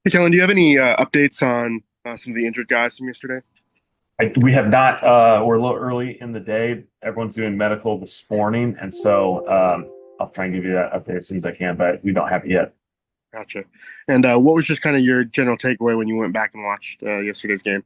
Hey, Kellen, do you have any updates on some of the injured guys from yesterday? We have not. We're a little early in the day. Everyone's doing medical this morning, and so I'll try and give you that update as soon as I can. But we don't have it yet. Gotcha. And what was just kind of your general takeaway when you went back and watched yesterday's game?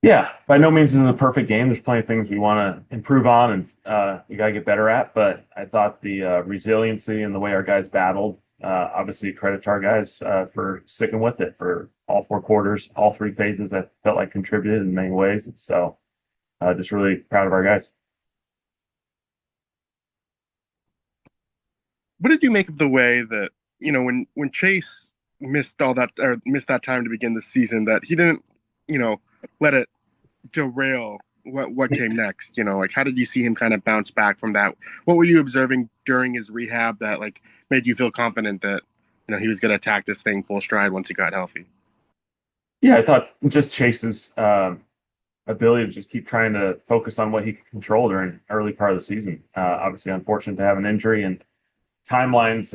Yeah, by no means is it a perfect game. There's plenty of things we want to improve on, and we got to get better at. But I thought the resiliency and the way our guys battled, obviously credit to our guys for sticking with it for all four quarters, all three phases. I felt like contributed in many ways. So just really proud of our guys. What did you make of the way that, when Chase missed all that or missed that time to begin the season, that he didn't, let it derail what came next? Like how did you see him kind of bounce back from that? What were you observing during his rehab that like made you feel confident that, he was going to attack this thing full stride once he got healthy? Yeah, I thought just Chase's ability to just keep trying to focus on what he could control during early part of the season. Obviously, unfortunate to have an injury and timelines.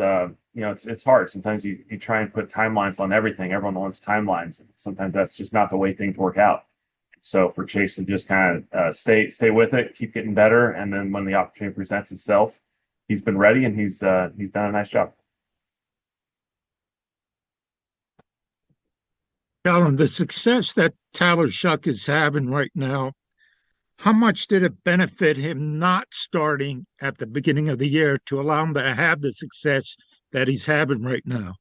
It's hard. Sometimes you try and put timelines on everything. Everyone wants timelines. Sometimes that's just not the way things work out. So for Chase to just kind of stay with it, keep getting better, and then when the opportunity presents itself, he's been ready and he's done a nice job. Kellen, the success that Tyler Shough is having right now, how much did it benefit him not starting at the beginning of the year to allow him to have the success that he's having right now?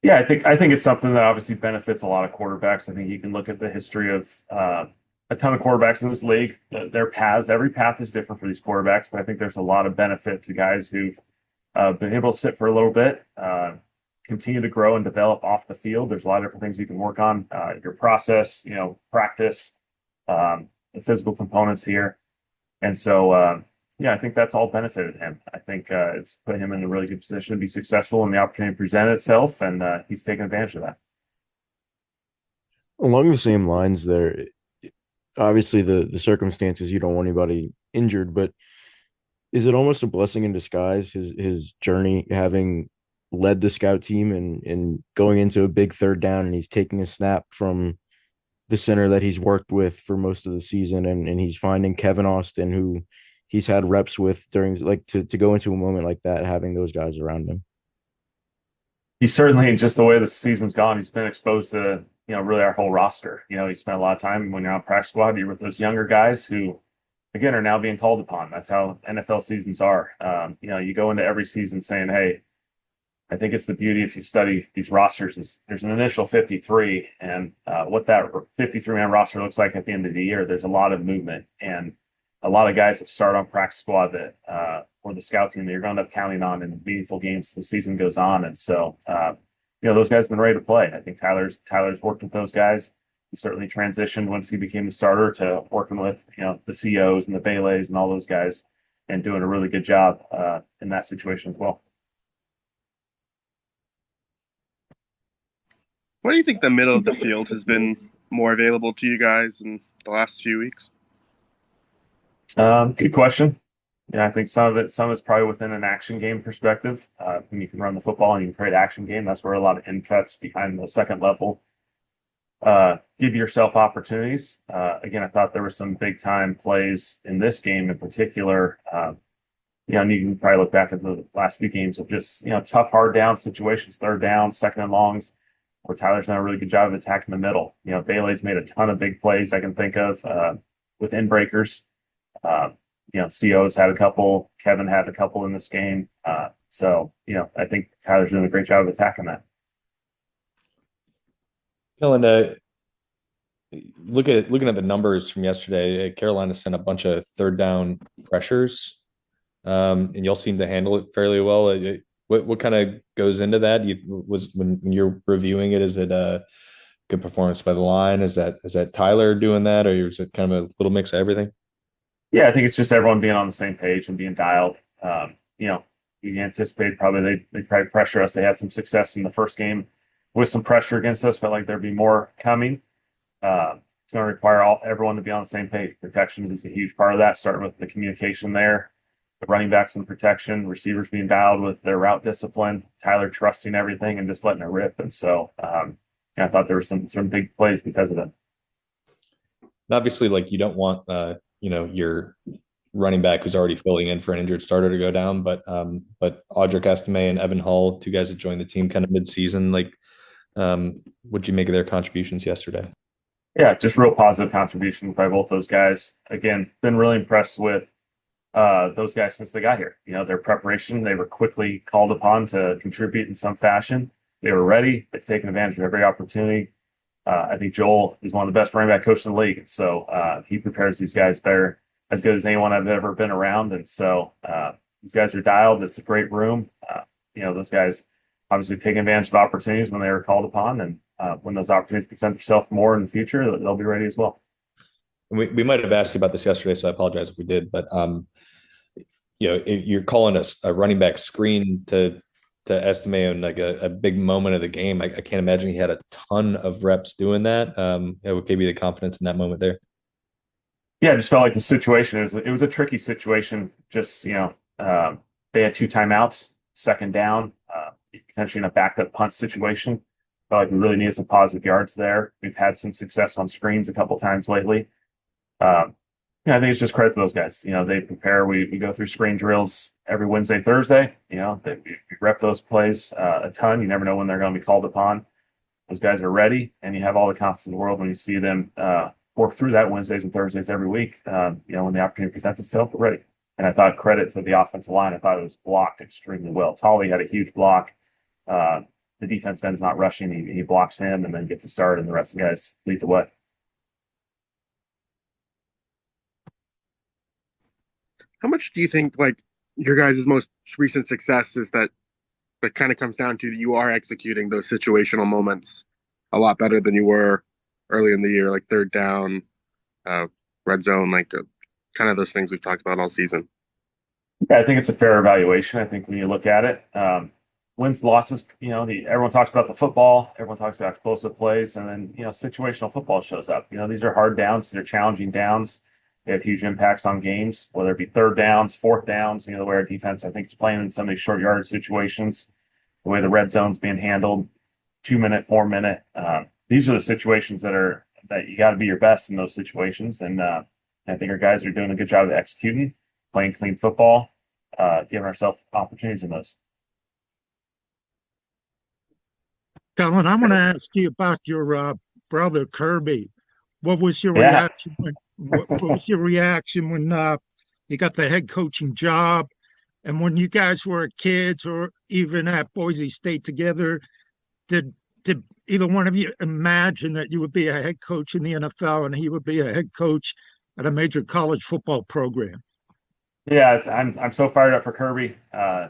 Yeah, I think it's something that obviously benefits a lot of quarterbacks. I think you can look at the history of a ton of quarterbacks in this league. Their paths, every path is different for these quarterbacks, but I think there's a lot of benefit to guys who've been able to sit for a little bit, continue to grow and develop off the field. There's a lot of different things you can work on. Your process, practice, the physical components here, and so yeah, I think that's all benefited him. I think it's put him in a really good position to be successful, and the opportunity presented itself, and he's taken advantage of that. Along the same lines there, obviously the circumstances, you don't want anybody injured, but is it almost a blessing in disguise, his journey having led the scout team and going into a big third down, and he's taking a snap from the center that he's worked with for most of the season, and he's finding Kevin Austin, who he's had reps with during, like, to go into a moment like that, having those guys around him. He's certainly, just the way the season's gone, he's been exposed to, really our whole roster. He spent a lot of time when you're on practice squad, you're with those younger guys who, again, are now being called upon. That's how NFL seasons are. You go into every season saying, hey, I think it's the beauty if you study these rosters is there's an initial 53, and what that 53-man roster looks like at the end of the year, there's a lot of movement and a lot of guys that start on practice squad that or the scout team that you're going to end up counting on in meaningful games as the season goes on. And so, those guys have been ready to play. I think Tyler's worked with those guys. He certainly transitioned once he became the starter to working with, the COs and the Baileys and all those guys and doing a really good job in that situation as well. What do you think the middle of the field has been more available to you guys in the last few weeks? Good question. Yeah, I think some of it's probably within an action game perspective. When you can run the football and you can create action game, that's where a lot of end cuts behind the second level give yourself opportunities. Again, I thought there were some big time plays in this game in particular. And you can probably look back at the last few games of just, tough, hard down situations, third down, second and longs, where Tyler's done a really good job of attacking the middle. Bailey's made a ton of big plays I can think of with end breakers. CO's had a couple, Kevin had a couple in this game. I think Tyler's doing a great job of attacking that. Kellen, looking at the numbers from yesterday, Carolina sent a bunch of third down pressures, and y'all seem to handle it fairly well. What kind of goes into that? When you're reviewing it, is it a good performance by the line? Is that Tyler doing that, or is it kind of a little mix of everything? Yeah, I think it's just everyone being on the same page and being dialed. You anticipate probably they probably pressure us. They had some success in the first game with some pressure against us. Felt like there'd be more coming. It's going to require everyone to be on the same page. Protections is a huge part of that, starting with the communication there. the running backs in protection, receivers being dialed with their route discipline, Tyler trusting everything and just letting it rip. And so I thought there were some big plays because of that. And obviously, like, you don't want your running back who's already filling in for an injured starter to go down, but Audric Estime and Evan Hull, two guys that joined the team kind of mid-season, like, what'd you make of their contributions yesterday? Yeah, just real positive contributions by both those guys. Again, been really impressed with those guys since they got here. Their preparation, they were quickly called upon to contribute in some fashion. They were ready. They've taken advantage of every opportunity. I think Joel is one of the best running back coaches in the league. So he prepares these guys better, as good as anyone I've ever been around. And so these guys are dialed. It's a great room. Those guys obviously taking advantage of opportunities when they were called upon. And when those opportunities present themselves more in the future, they'll be ready as well. We might have asked you about this yesterday, so I apologize if we did. But you're calling a running back screen to Estime in like a big moment of the game. I can't imagine he had a ton of reps doing that. What gave you the confidence in that moment there? Yeah, I just felt like the situation it was a tricky situation. Just they had 2 timeouts, second down, potentially in a backup punt situation. Felt like we really needed some positive yards there. We've had some success on screens a couple times lately. I think it's just credit to those guys. They prepare. We go through screen drills every Wednesday, Thursday. We rep those plays a ton. You never know when they're going to be called upon. Those guys are ready, and you have all the confidence in the world when you see them work through that Wednesdays and Thursdays every week. When the opportunity presents itself, we're ready. And I thought credit to the offensive line. I thought it was blocked extremely well. Tolly had a huge block. The defense end's not rushing. He blocks him and then gets a start, and the rest of the guys lead the way. How much do you think, like, your guys' most recent success is that kind of comes down to you are executing those situational moments a lot better than you were early in the year, like third down, red zone, like kind of those things we've talked about all season? Yeah, I think it's a fair evaluation. I think when you look at it, wins, losses, everyone talks about the football, everyone talks about explosive plays, and then, situational football shows up. These are hard downs, they're challenging downs. They have huge impacts on games, whether it be third downs, fourth downs, the way our defense, I think, is playing in some of these short yardage situations, the way the red zone's being handled, 2-minute, 4-minute. These are the situations that you got to be your best in those situations. And I think our guys are doing a good job of executing, playing clean football, giving ourselves opportunities in those. Kellen, I want to ask you about your brother Kirby. What was your Yeah. reaction when you got the head coaching job, and when you guys were kids or even at Boise State together? Did either one of you imagine that you would be a head coach in the NFL and he would be a head coach at a major college football program? Yeah, I'm so fired up for Kirby.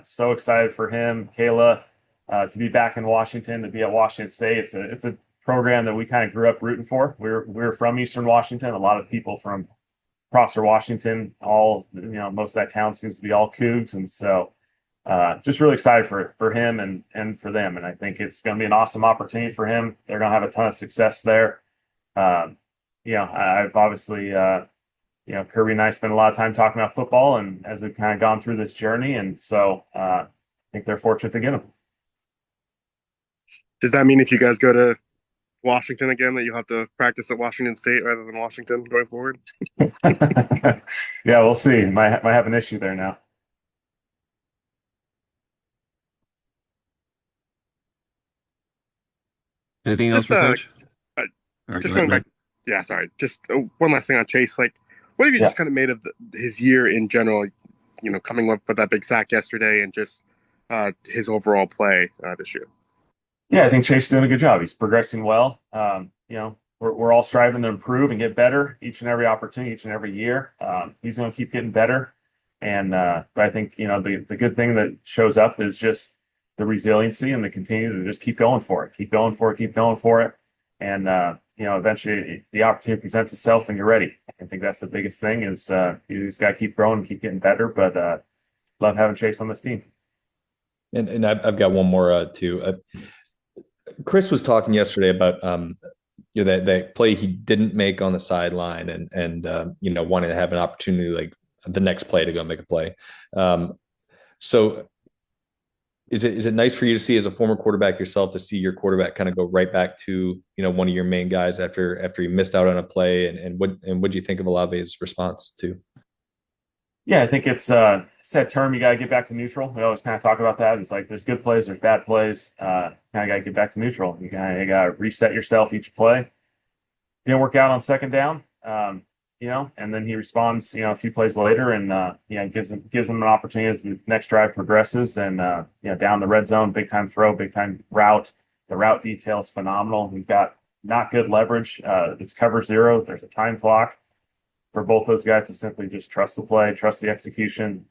So excited for him, Kayla, to be back in Washington, to be at Washington State. It's a program that we kind of grew up rooting for. We're from Eastern Washington. A lot of people from Prosser, Washington, most of that town seems to be all Cougs. And so just really excited for him and for them. And I think it's going to be an awesome opportunity for him. They're going to have a ton of success there. I've obviously, Kirby and I spent a lot of time talking about football, and as we've kind of gone through this journey. And so I think they're fortunate to get him. Does that mean if you guys go to Washington again that you'll have to practice at Washington State rather than Washington going forward? Yeah, we'll see. Might have an issue there now. Anything else for Coach? Just going back. Yeah, sorry. Just one last thing on Chase. Like, what have you just kind of made of his year in general? Coming up with that big sack yesterday and just his overall play this year. Yeah, I think Chase is doing a good job. He's progressing well. We're all striving to improve and get better each and every opportunity, each and every year. He's going to keep getting better. And but I think, the good thing that shows up is just the resiliency and the continue to just keep going for it. Keep going for it. And, eventually the opportunity presents itself and you're ready. I think that's the biggest thing is you just got to keep growing and keep getting better. But love having Chase on this team. And I've got one more too. Chris was talking yesterday about that play he didn't make on the sideline and wanting to have an opportunity like the next play to go make a play. So is it nice for you to see, as a former quarterback yourself, to see your quarterback kind of go right back to, one of your main guys after he missed out on a play, and what do you think of Olave's response to? Yeah, I think it's that term, you got to get back to neutral. We always kind of talk about that. It's like there's good plays, there's bad plays. Kind of got to get back to neutral. You got to reset yourself each play. Didn't work out on second down, and then he responds, a few plays later, and gives him an opportunity as the next drive progresses, and down the red zone, big time throw, big time route. The route detail is phenomenal. He's got not good leverage. It's cover zero. There's a time clock for both those guys to simply just trust the play, trust the execution.